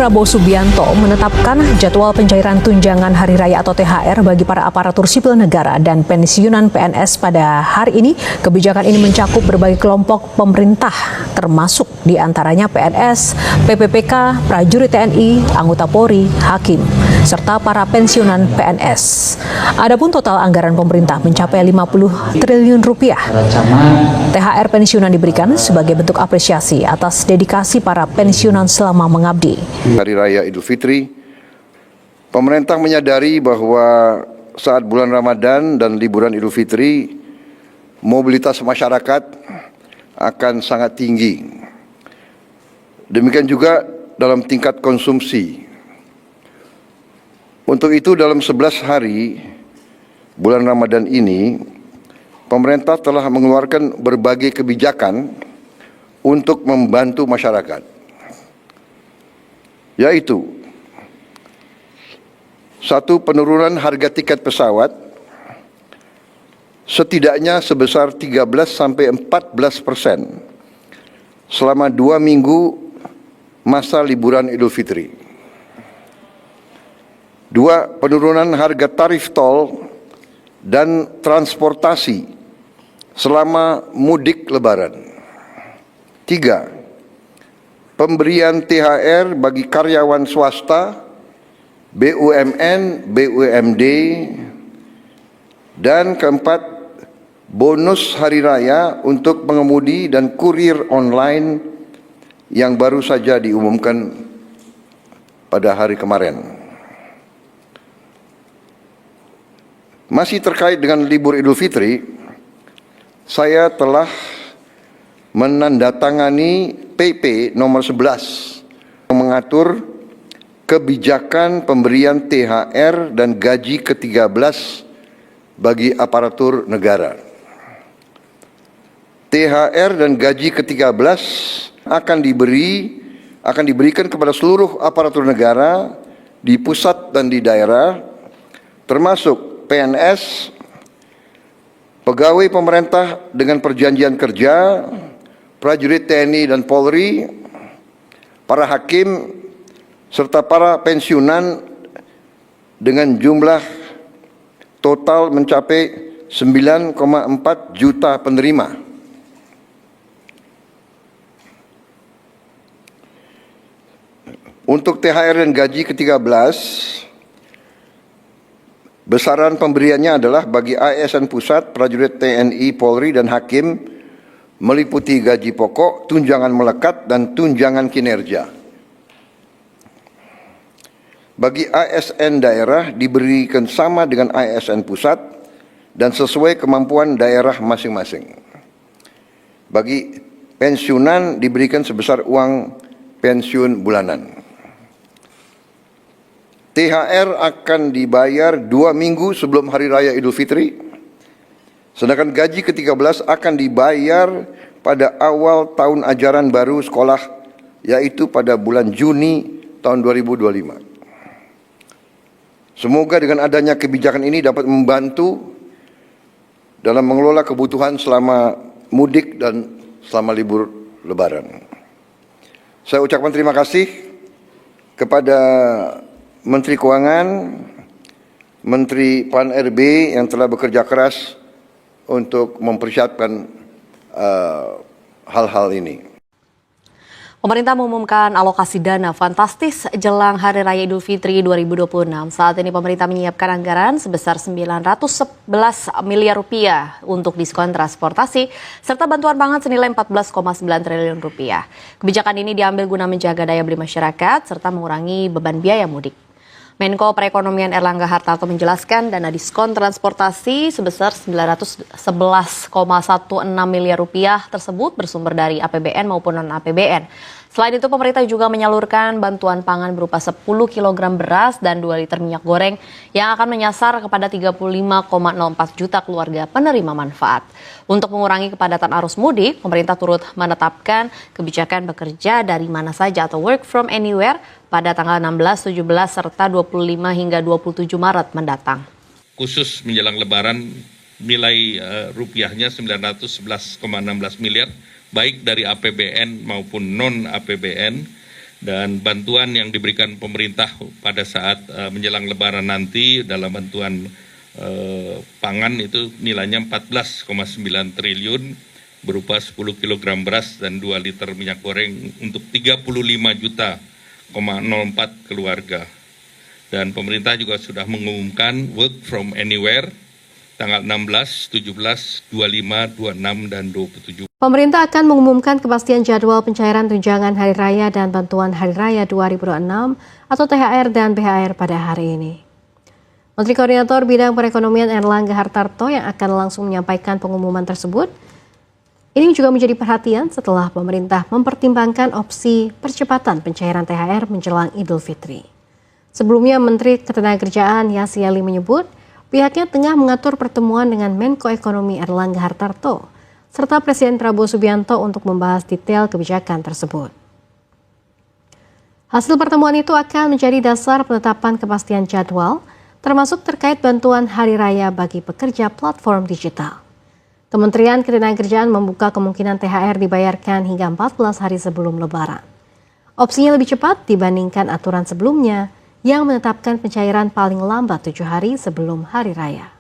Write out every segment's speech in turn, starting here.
Prabowo Subianto menetapkan jadwal pencairan tunjangan hari raya atau THR bagi para aparatur sipil negara dan pensiunan PNS pada hari ini. Kebijakan ini mencakup berbagai kelompok pemerintah, termasuk diantaranya PNS, PPPK, prajurit TNI, anggota Polri, hakim, serta para pensiunan PNS. Adapun total anggaran pemerintah mencapai 50 triliun rupiah. THR pensiunan diberikan sebagai bentuk apresiasi atas dedikasi para pensiunan selama mengabdi. Hari Raya Idul Fitri, pemerintah menyadari bahwa saat bulan Ramadan dan liburan Idul Fitri, mobilitas masyarakat akan sangat tinggi. Demikian juga dalam tingkat konsumsi. Untuk itu dalam 11 hari bulan Ramadan ini, pemerintah telah mengeluarkan berbagai kebijakan untuk membantu masyarakat. Yaitu, 1. Penurunan harga tiket pesawat setidaknya sebesar 13-14% selama 2 minggu masa liburan Idul Fitri. 2. Penurunan harga tarif tol dan transportasi selama mudik Lebaran. 3. Pemberian THR bagi karyawan swasta, BUMN, BUMD, dan 4. Bonus hari raya untuk pengemudi dan kurir online yang baru saja diumumkan pada hari kemarin. Masih terkait dengan libur Idul Fitri, saya telah menandatangani PP nomor 11 yang mengatur kebijakan pemberian THR dan gaji ke-13 bagi aparatur negara. THR dan gaji ke-13 akan diberikan kepada seluruh aparatur negara di pusat dan di daerah, termasuk PNS, pegawai pemerintah dengan perjanjian kerja, prajurit TNI dan Polri, para hakim, serta para pensiunan dengan jumlah total mencapai 9,4 juta penerima. Untuk THR dan gaji ke-13, besaran pemberiannya adalah bagi ASN pusat, prajurit TNI, Polri, dan hakim meliputi gaji pokok, tunjangan melekat, dan tunjangan kinerja. Bagi ASN daerah diberikan sama dengan ASN pusat dan sesuai kemampuan daerah masing-masing. Bagi pensiunan diberikan sebesar uang pensiun bulanan. THR akan dibayar 2 minggu sebelum Hari Raya Idul Fitri, sedangkan gaji ke-13 akan dibayar pada awal tahun ajaran baru sekolah, yaitu pada bulan Juni tahun 2025. Semoga dengan adanya kebijakan ini dapat membantu dalam mengelola kebutuhan selama mudik dan selama libur Lebaran. Saya ucapkan terima kasih kepada Menteri Keuangan, Menteri Pan-RB yang telah bekerja keras untuk mempersiapkan hal-hal ini. Pemerintah mengumumkan alokasi dana fantastis jelang Hari Raya Idul Fitri 2026. Saat ini pemerintah menyiapkan anggaran sebesar 911 miliar rupiah untuk diskon transportasi serta bantuan pangan senilai 14,9 triliun rupiah. Kebijakan ini diambil guna menjaga daya beli masyarakat serta mengurangi beban biaya mudik. Menko Perekonomian Erlangga Hartarto menjelaskan dana diskon transportasi sebesar 911,16 miliar rupiah tersebut bersumber dari APBN maupun non-APBN. Selain itu, pemerintah juga menyalurkan bantuan pangan berupa 10 kg beras dan 2 liter minyak goreng yang akan menyasar kepada 35,04 juta keluarga penerima manfaat. Untuk mengurangi kepadatan arus mudik, pemerintah turut menetapkan kebijakan bekerja dari mana saja atau work from anywhere pada tanggal 16, 17, serta 25 hingga 27 Maret mendatang. Khusus menjelang Lebaran, nilai rupiahnya 911,16 miliar, baik dari APBN maupun non-APBN, dan bantuan yang diberikan pemerintah pada saat menjelang Lebaran nanti dalam bantuan pangan itu nilainya 14,9 triliun berupa 10 kg beras dan 2 liter minyak goreng untuk 35,04 juta keluarga. Dan pemerintah juga sudah mengumumkan work from anywhere tanggal 16, 17, 25, 26, dan 27. Pemerintah akan mengumumkan kepastian jadwal pencairan tunjangan Hari Raya dan bantuan Hari Raya 2026 atau THR dan BHR pada hari ini. Menteri Koordinator Bidang Perekonomian Erlangga Hartarto yang akan langsung menyampaikan pengumuman tersebut. Ini juga menjadi perhatian setelah pemerintah mempertimbangkan opsi percepatan pencairan THR menjelang Idul Fitri. Sebelumnya, Menteri Ketenagakerjaan Yassi Ali menyebut pihaknya tengah mengatur pertemuan dengan Menko Ekonomi Erlangga Hartarto serta Presiden Prabowo Subianto untuk membahas detail kebijakan tersebut. Hasil pertemuan itu akan menjadi dasar penetapan kepastian jadwal, termasuk terkait bantuan Hari Raya bagi pekerja platform digital. Kementerian Ketenagakerjaan membuka kemungkinan THR dibayarkan hingga 14 hari sebelum Lebaran. Opsinya lebih cepat dibandingkan aturan sebelumnya yang menetapkan pencairan paling lambat 7 hari sebelum Hari Raya.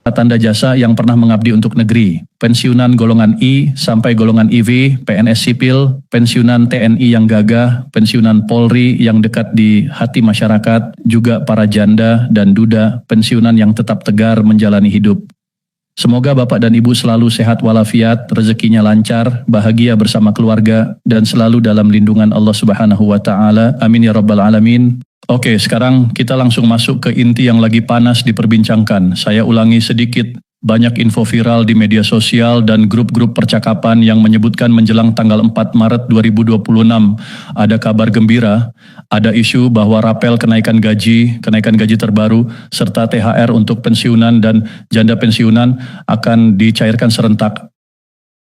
Tanda jasa yang pernah mengabdi untuk negeri, pensiunan golongan I sampai golongan IV, PNS sipil, pensiunan TNI yang gagah, pensiunan Polri yang dekat di hati masyarakat, juga para janda dan duda, pensiunan yang tetap tegar menjalani hidup. Semoga Bapak dan Ibu selalu sehat walafiat, rezekinya lancar, bahagia bersama keluarga, dan selalu dalam lindungan Allah Subhanahu wa Ta'ala. Amin ya Rabbal Alamin. Oke, sekarang kita langsung masuk ke inti yang lagi panas diperbincangkan. Saya ulangi sedikit. Banyak info viral di media sosial dan grup-grup percakapan yang menyebutkan menjelang tanggal 4 Maret 2026 ada kabar gembira, ada isu bahwa rapel kenaikan gaji terbaru, serta THR untuk pensiunan dan janda pensiunan akan dicairkan serentak.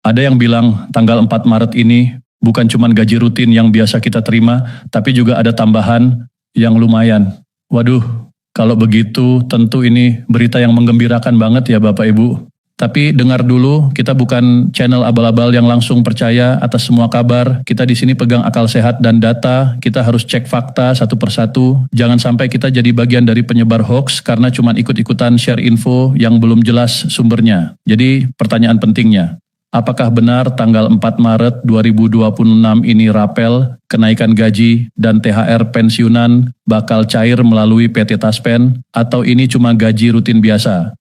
Ada yang bilang tanggal 4 Maret ini bukan cuma gaji rutin yang biasa kita terima, tapi juga ada tambahan yang lumayan. Waduh. Kalau begitu tentu ini berita yang menggembirakan banget ya Bapak Ibu. Tapi dengar dulu, kita bukan channel abal-abal yang langsung percaya atas semua kabar. Kita di sini pegang akal sehat dan data, kita harus cek fakta satu persatu. Jangan sampai kita jadi bagian dari penyebar hoax karena cuma ikut-ikutan share info yang belum jelas sumbernya. Jadi pertanyaan pentingnya, apakah benar tanggal 4 Maret 2026 ini rapel, kenaikan gaji, dan THR pensiunan bakal cair melalui PT Taspen, atau ini cuma gaji rutin biasa?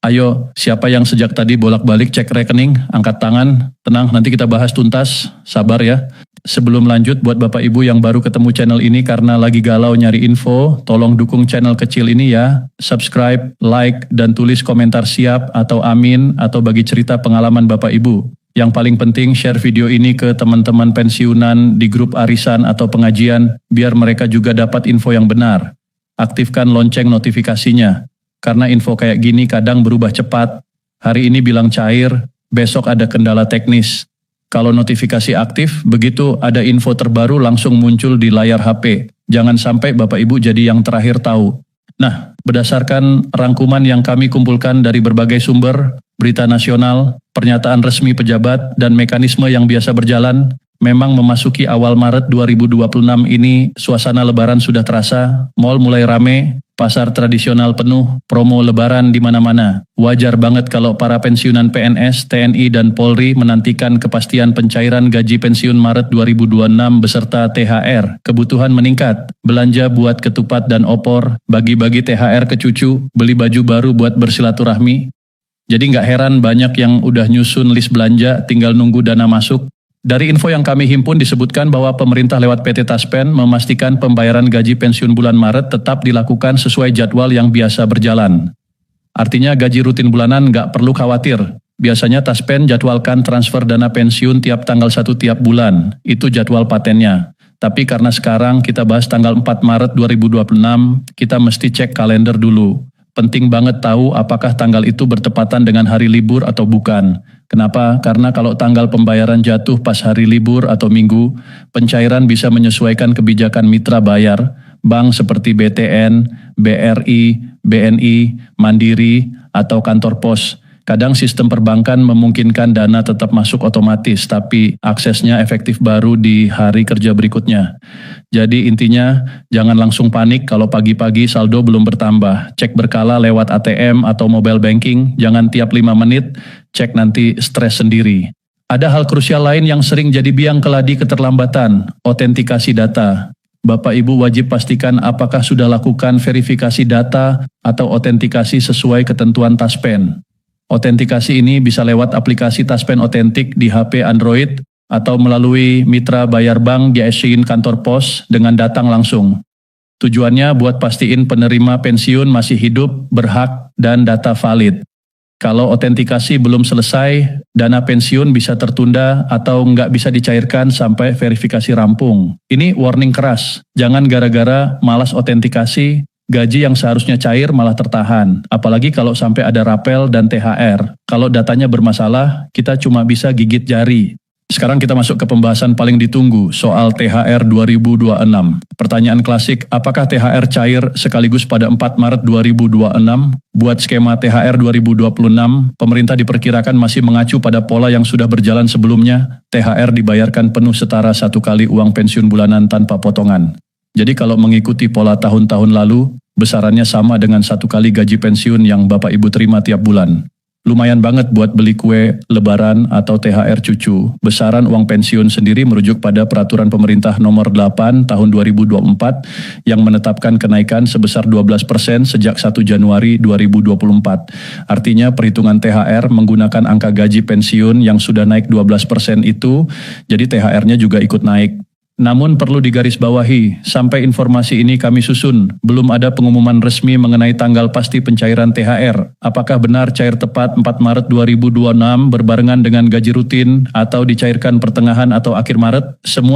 Ayo, siapa yang sejak tadi bolak-balik cek rekening, angkat tangan, tenang nanti kita bahas tuntas, sabar ya. Sebelum lanjut, buat Bapak Ibu yang baru ketemu channel ini karena lagi galau nyari info, tolong dukung channel kecil ini ya. Subscribe, like, dan tulis komentar siap atau amin atau bagi cerita pengalaman Bapak Ibu. Yang paling penting share video ini ke teman-teman pensiunan di grup arisan atau pengajian biar mereka juga dapat info yang benar. Aktifkan lonceng notifikasinya, karena info kayak gini kadang berubah cepat. Hari ini bilang cair, besok ada kendala teknis. Kalau notifikasi aktif, begitu ada info terbaru langsung muncul di layar HP. Jangan sampai Bapak Ibu jadi yang terakhir tahu. Nah, berdasarkan rangkuman yang kami kumpulkan dari berbagai sumber, berita nasional, pernyataan resmi pejabat, dan mekanisme yang biasa berjalan, memang memasuki awal Maret 2026 ini suasana Lebaran sudah terasa, mal mulai rame, pasar tradisional penuh, promo Lebaran di mana-mana. Wajar banget kalau para pensiunan PNS, TNI, dan Polri menantikan kepastian pencairan gaji pensiun Maret 2026 beserta THR. Kebutuhan meningkat, belanja buat ketupat dan opor, bagi-bagi THR ke cucu, beli baju baru buat bersilaturahmi. Jadi nggak heran banyak yang udah nyusun list belanja, tinggal nunggu dana masuk. Dari info yang kami himpun disebutkan bahwa pemerintah lewat PT Taspen memastikan pembayaran gaji pensiun bulan Maret tetap dilakukan sesuai jadwal yang biasa berjalan. Artinya gaji rutin bulanan nggak perlu khawatir. Biasanya Taspen jadwalkan transfer dana pensiun tiap tanggal 1 tiap bulan. Itu jadwal patennya. Tapi karena sekarang kita bahas tanggal 4 Maret 2026, kita mesti cek kalender dulu. Penting banget tahu apakah tanggal itu bertepatan dengan hari libur atau bukan. Kenapa? Karena kalau tanggal pembayaran jatuh pas hari libur atau minggu, pencairan bisa menyesuaikan kebijakan mitra bayar, bank seperti BTN, BRI, BNI, Mandiri, atau kantor pos. Kadang sistem perbankan memungkinkan dana tetap masuk otomatis, tapi aksesnya efektif baru di hari kerja berikutnya. Jadi intinya, jangan langsung panik kalau pagi-pagi saldo belum bertambah. Cek berkala lewat ATM atau mobile banking, jangan tiap 5 menit, cek nanti stres sendiri. Ada hal krusial lain yang sering jadi biang keladi keterlambatan, otentikasi data. Bapak Ibu wajib pastikan apakah sudah lakukan verifikasi data atau otentikasi sesuai ketentuan Taspen. Otentikasi ini bisa lewat aplikasi Taspen Otentik di HP Android atau melalui mitra bayar bank di SCIN kantor pos dengan datang langsung. Tujuannya buat pastiin penerima pensiun masih hidup, berhak, dan data valid. Kalau otentikasi belum selesai, dana pensiun bisa tertunda atau nggak bisa dicairkan sampai verifikasi rampung. Ini warning keras, jangan gara-gara malas otentikasi, gaji yang seharusnya cair malah tertahan. Apalagi kalau sampai ada rapel dan THR. Kalau datanya bermasalah, kita cuma bisa gigit jari. Sekarang kita masuk ke pembahasan paling ditunggu, soal THR 2026. Pertanyaan klasik, apakah THR cair sekaligus pada 4 Maret 2026? Buat skema THR 2026, pemerintah diperkirakan masih mengacu pada pola yang sudah berjalan sebelumnya. THR dibayarkan penuh setara 1 kali uang pensiun bulanan tanpa potongan. Jadi kalau mengikuti pola tahun-tahun lalu, besarannya sama dengan 1 kali gaji pensiun yang Bapak Ibu terima tiap bulan. Lumayan banget buat beli kue, lebaran, atau THR cucu. Besaran uang pensiun sendiri merujuk pada Peraturan Pemerintah Nomor 8 Tahun 2024 yang menetapkan kenaikan sebesar 12% sejak 1 Januari 2024. Artinya perhitungan THR menggunakan angka gaji pensiun yang sudah naik 12% itu, jadi THR-nya juga ikut naik. Namun perlu digarisbawahi, sampai informasi ini kami susun, belum ada pengumuman resmi mengenai tanggal pasti pencairan THR. Apakah benar cair tepat 4 Maret 2026 berbarengan dengan gaji rutin atau dicairkan pertengahan atau akhir Maret? Semua